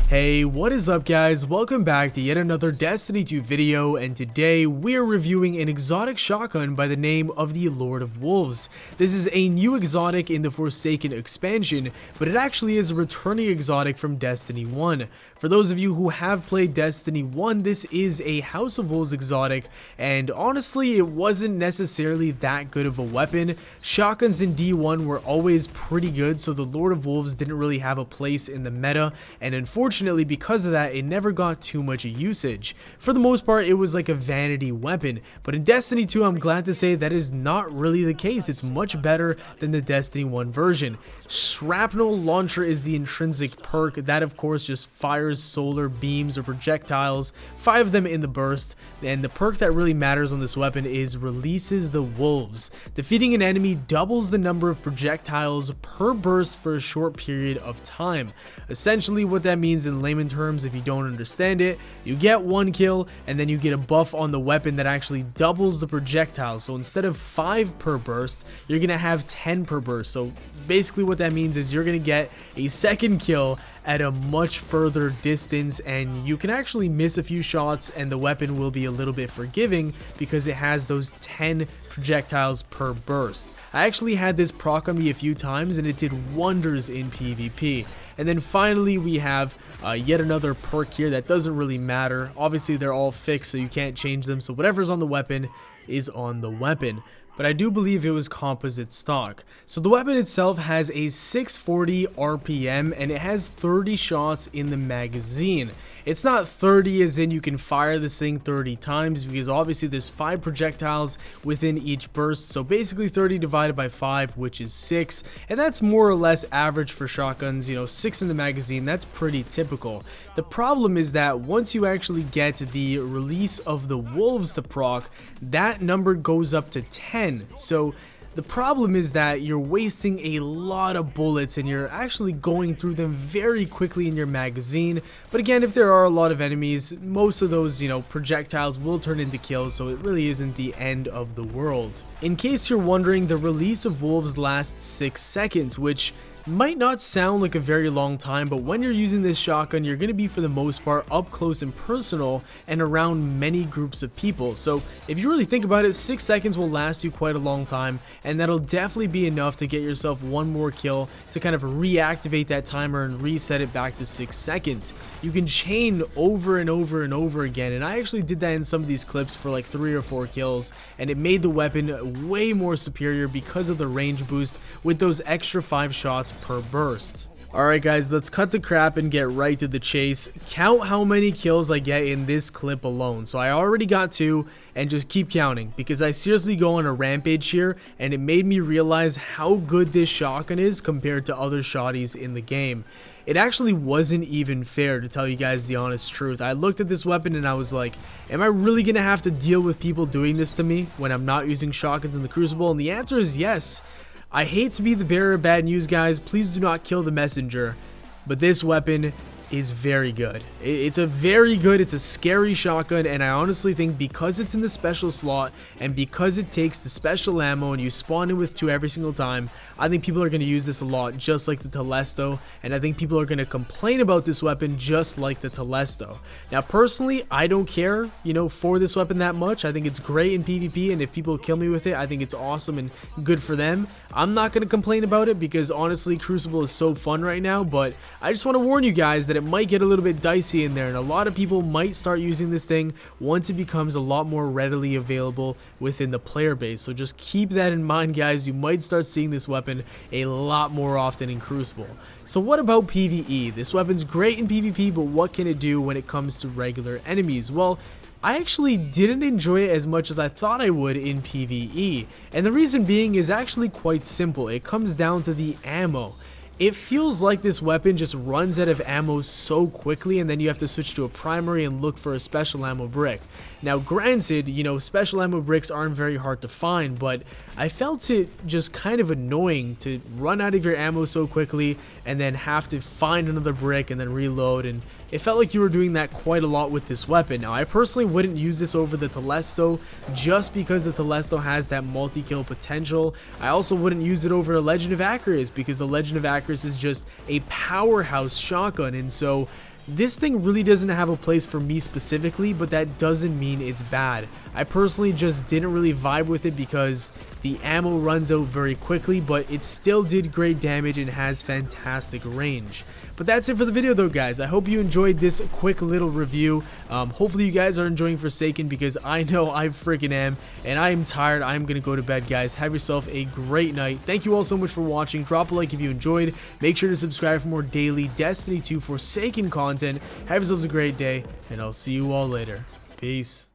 Hey, what is up guys? Welcome back to yet another Destiny 2 video, and today we are reviewing an exotic shotgun by the name of the Lord of Wolves. This is a new exotic in the Forsaken expansion, but it actually is a returning exotic from Destiny 1. For those of you who have played Destiny 1, this is a House of Wolves exotic, and honestly it wasn't necessarily that good of a weapon. Shotguns in D1 were always pretty good, so the Lord of Wolves didn't really have a place in the meta, and unfortunately because of that, it never got too much usage. For the most part, it was like a vanity weapon, but in Destiny 2, I'm glad to say that is not really the case. It's much better than the Destiny 1 version. Shrapnel Launcher is the intrinsic perk that of course just fires solar beams or projectiles, 5 of them in the burst, and the perk that really matters on this weapon is Releases the Wolves. Defeating an enemy doubles the number of projectiles per burst for a short period of time. Essentially what that means in layman terms, if you don't understand it, you get 1 kill and then you get a buff on the weapon that actually doubles the projectiles. So instead of 5 per burst, you're gonna have 10 per burst. So basically what that means is you're gonna get a second kill at a much further distance, and you can actually miss a few shots and the weapon will be a little bit forgiving because it has those 10 projectiles per burst. I actually had this proc on me a few times and it did wonders in PvP. And then finally we have yet another perk here that doesn't really matter. Obviously they're all fixed, so you can't change them, so whatever's on the weapon is on the weapon. But I do believe it was composite stock. So the weapon itself has a 640 RPM and it has 30 shots in the magazine. It's not 30 as in you can fire this thing 30 times, because obviously there's 5 projectiles within each burst, so basically 30 divided by 5, which is 6, and that's more or less average for shotguns. 6 in the magazine, that's pretty typical. The problem is that once you actually get the Release of the Wolves to proc, that number goes up to 10. So the problem is that you're wasting a lot of bullets and you're actually going through them very quickly in your magazine. But again, if there are a lot of enemies, most of those, projectiles will turn into kills, so it really isn't the end of the world. In case you're wondering, the Release of Wolves lasts 6 seconds, which might not sound like a very long time, but when you're using this shotgun, you're going to be for the most part up close and personal and around many groups of people. So if you really think about it, 6 seconds will last you quite a long time, and that'll definitely be enough to get yourself one more kill to kind of reactivate that timer and reset it back to 6 seconds. You can chain over and over and over again, and I actually did that in some of these clips for like 3 or 4 kills, and it made the weapon way more superior because of the range boost with those extra 5 shots per burst. Alright guys, let's cut the crap and get right to the chase. Count how many kills I get in this clip alone. So I already got 2, and just keep counting because I seriously go on a rampage here, and it made me realize how good this shotgun is compared to other shotties in the game. It actually wasn't even fair, to tell you guys the honest truth. I looked at this weapon and I was like, am I really gonna have to deal with people doing this to me when I'm not using shotguns in the Crucible? And the answer is yes. I hate to be the bearer of bad news, guys. Please do not kill the messenger. But this weapon is very good. It's a scary shotgun, and I honestly think because it's in the special slot and because it takes the special ammo and you spawn in with 2 every single time, I think people are going to use this a lot, just like the Telesto, and I think people are going to complain about this weapon just like the Telesto. Now personally, I don't care for this weapon that much. I think it's great in PvP, and if people kill me with it, I think it's awesome and good for them. I'm not going to complain about it because honestly Crucible is so fun right now, but I just want to warn you guys that it might get a little bit dicey in there, and a lot of people might start using this thing once it becomes a lot more readily available within the player base. So just keep that in mind, guys. You might start seeing this weapon a lot more often in Crucible. So what about PvE? This weapon's great in PvP, but what can it do when it comes to regular enemies? Well, I actually didn't enjoy it as much as I thought I would in PvE, and the reason being is actually quite simple. It comes down to the ammo. It feels like this weapon just runs out of ammo so quickly, and then you have to switch to a primary and look for a special ammo brick. Now granted, special ammo bricks aren't very hard to find, but I felt it just kind of annoying to run out of your ammo so quickly and then have to find another brick and then reload, and it felt like you were doing that quite a lot with this weapon. Now, I personally wouldn't use this over the Telesto just because the Telesto has that multi-kill potential. I also wouldn't use it over a Legend of Acris because the Legend of Acris is just a powerhouse shotgun, and so this thing really doesn't have a place for me specifically, but that doesn't mean it's bad. I personally just didn't really vibe with it because the ammo runs out very quickly, but it still did great damage and has fantastic range. But that's it for the video though, guys. I hope you enjoyed this quick little review. Hopefully you guys are enjoying Forsaken, because I know I freaking am, and I am tired. I'm gonna go to bed, guys. Have yourself a great night. Thank you all so much for watching. Drop a like if you enjoyed. Make sure to subscribe for more daily Destiny 2 Forsaken content. Have yourselves a great day, and I'll see you all later. Peace.